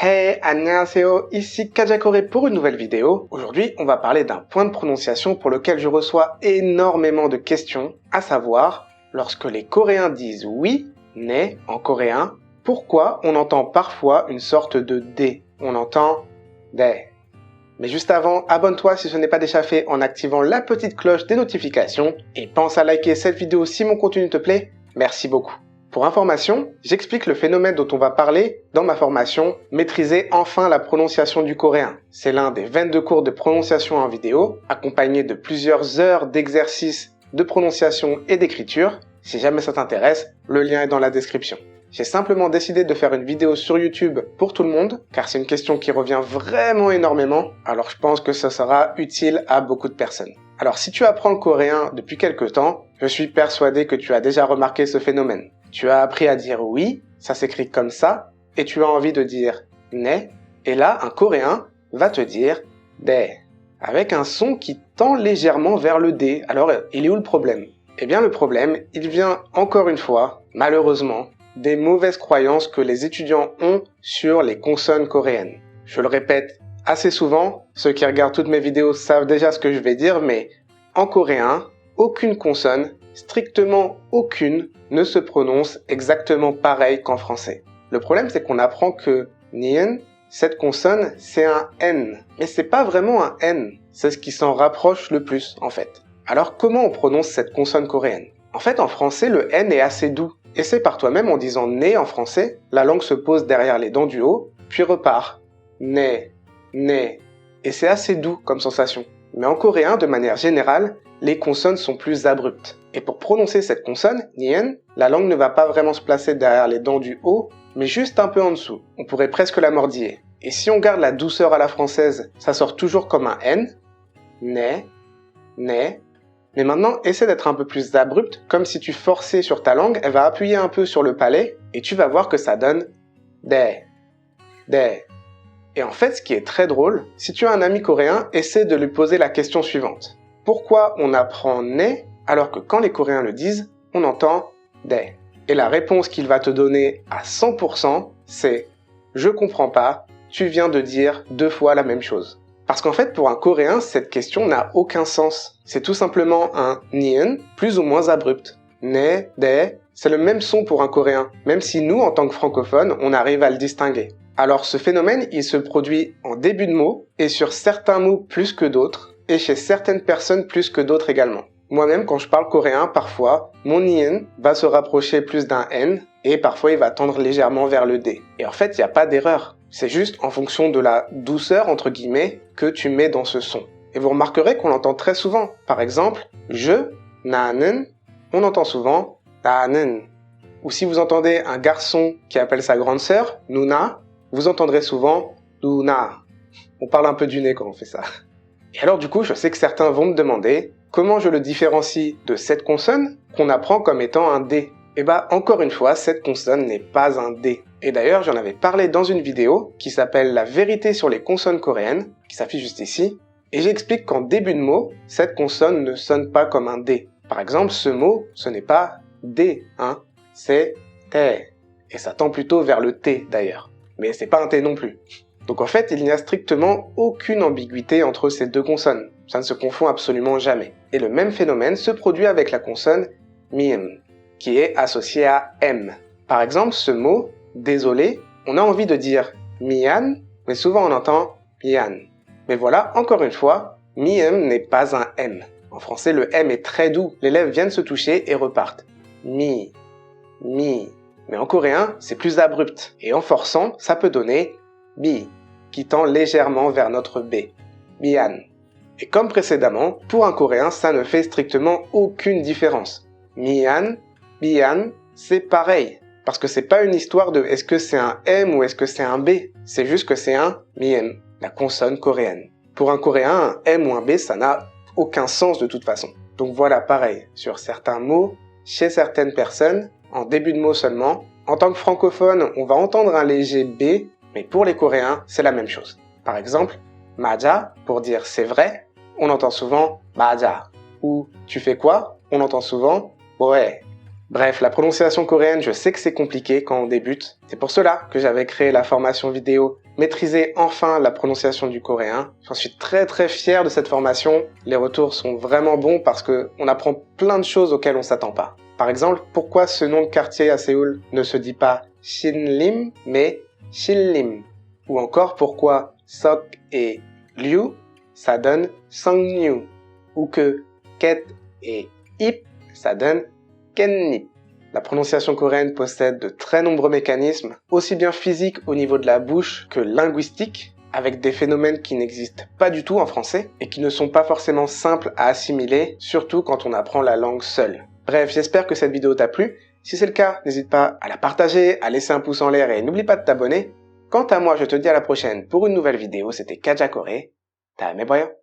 Hey, annyeonghaseyo, ici Kajakore pour une nouvelle vidéo. Aujourd'hui, on va parler d'un point de prononciation pour lequel je reçois énormément de questions, à savoir, lorsque les Coréens disent oui, né en coréen, pourquoi on entend parfois une sorte de D? On entend des. Mais juste avant, abonne-toi si ce n'est pas déjà fait en activant la petite cloche des notifications et pense à liker cette vidéo si mon contenu te plaît. Merci beaucoup. Pour information, j'explique le phénomène dont on va parler dans ma formation « Maîtriser enfin la prononciation du coréen ». C'est l'un des 22 cours de prononciation en vidéo, accompagné de plusieurs heures d'exercices de prononciation et d'écriture. Si jamais ça t'intéresse, le lien est dans la description. J'ai simplement décidé de faire une vidéo sur YouTube pour tout le monde, car c'est une question qui revient vraiment énormément, alors je pense que ça sera utile à beaucoup de personnes. Alors si tu apprends le coréen depuis quelques temps, je suis persuadé que tu as déjà remarqué ce phénomène. Tu as appris à dire oui, ça s'écrit comme ça, et tu as envie de dire ne, et là un coréen va te dire de, avec un son qui tend légèrement vers le D. Alors il est où le problème? Eh bien le problème, il vient encore une fois, malheureusement, des mauvaises croyances que les étudiants ont sur les consonnes coréennes. Je le répète assez souvent, ceux qui regardent toutes mes vidéos savent déjà ce que je vais dire, mais en coréen, aucune consonne, strictement aucune, ne se prononce exactement pareil qu'en français. Le problème, c'est qu'on apprend que nien, cette consonne, c'est un N. Mais c'est pas vraiment un N. C'est ce qui s'en rapproche le plus, en fait. Alors, comment on prononce cette consonne coréenne? En fait, en français, le N est assez doux. Essaie par toi-même en disant né en français, la langue se pose derrière les dents du haut, puis repart. Né, né. Et c'est assez doux comme sensation. Mais en coréen, de manière générale, les consonnes sont plus abruptes. Et pour prononcer cette consonne, nien, la langue ne va pas vraiment se placer derrière les dents du haut, mais juste un peu en dessous. On pourrait presque la mordiller. Et si on garde la douceur à la française, ça sort toujours comme un N. Né, né. Mais maintenant, essaie d'être un peu plus abrupte, comme si tu forçais sur ta langue, elle va appuyer un peu sur le palais, et tu vas voir que ça donne des, des. Et en fait, ce qui est très drôle, si tu as un ami coréen, essaie de lui poser la question suivante. Pourquoi on apprend né, alors que quand les Coréens le disent, on entend des? Et la réponse qu'il va te donner à 100%, c'est « Je comprends pas, tu viens de dire 2 fois la même chose ». Parce qu'en fait, pour un Coréen, cette question n'a aucun sens. C'est tout simplement un nien plus ou moins abrupt. Ne, de, c'est le même son pour un Coréen, même si nous, en tant que francophones, on arrive à le distinguer. Alors ce phénomène, il se produit en début de mot, et sur certains mots plus que d'autres, et chez certaines personnes plus que d'autres également. Moi-même, quand je parle coréen, parfois, mon nien va se rapprocher plus d'un N, et parfois il va tendre légèrement vers le D. Et en fait, il n'y a pas d'erreur. C'est juste en fonction de la douceur, entre guillemets, que tu mets dans ce son. Et vous remarquerez qu'on l'entend très souvent. Par exemple, je, na는, on entend souvent 나는. Ou si vous entendez un garçon qui appelle sa grande sœur, 누나, vous entendrez souvent 누나. On parle un peu du nez quand on fait ça. Et alors du coup, je sais que certains vont me demander comment je le différencie de cette consonne qu'on apprend comme étant un D. Et bah, encore une fois, cette consonne n'est pas un D. Et d'ailleurs, j'en avais parlé dans une vidéo qui s'appelle « La vérité sur les consonnes coréennes », qui s'affiche juste ici, et j'explique qu'en début de mot, cette consonne ne sonne pas comme un D. Par exemple, ce mot, ce n'est pas D, hein, c'est T. Et ça tend plutôt vers le T d'ailleurs. Mais c'est pas un T non plus. Donc en fait, il n'y a strictement aucune ambiguïté entre ces deux consonnes. Ça ne se confond absolument jamais. Et le même phénomène se produit avec la consonne miem, qui est associée à M. Par exemple, ce mot, désolé, on a envie de dire mian, mais souvent on entend mian. Mais voilà, encore une fois, miem n'est pas un M. En français, le M est très doux. Les lèvres viennent se toucher et repartent. Mi, mi. Mais en coréen, c'est plus abrupt. Et en forçant, ça peut donner bi, qui tend légèrement vers notre B. Mian. Et comme précédemment, pour un coréen, ça ne fait strictement aucune différence. Mian, bian, c'est pareil. Parce que c'est pas une histoire de est-ce que c'est un M ou est-ce que c'est un B. C'est juste que c'est un miem, la consonne coréenne. Pour un coréen, un M ou un B, ça n'a aucun sens de toute façon. Donc voilà, pareil, sur certains mots, chez certaines personnes, en début de mot seulement, en tant que francophone, on va entendre un léger B, mais pour les Coréens, c'est la même chose. Par exemple, maja, pour dire c'est vrai, on entend souvent maja. Ou tu fais quoi, on entend souvent ouais. Bref, la prononciation coréenne, je sais que c'est compliqué quand on débute. C'est pour cela que j'avais créé la formation vidéo maîtriser enfin la prononciation du coréen. J'en suis très fier de cette formation. Les retours sont vraiment bons parce qu'on apprend plein de choses auxquelles on s'attend pas. Par exemple, pourquoi ce nom de quartier à Séoul ne se dit pas Shinlim mais Shillim? Ou encore pourquoi Sok et Liu, ça donne Sangyu? Ou que Ket et Ip, ça donne Kennip? La prononciation coréenne possède de très nombreux mécanismes, aussi bien physiques au niveau de la bouche que linguistiques, avec des phénomènes qui n'existent pas du tout en français et qui ne sont pas forcément simples à assimiler, surtout quand on apprend la langue seule. Bref, j'espère que cette vidéo t'a plu. Si c'est le cas, n'hésite pas à la partager, à laisser un pouce en l'air et n'oublie pas de t'abonner. Quant à moi, je te dis à la prochaine pour une nouvelle vidéo. C'était Kaja Corée. 다음에 봐요.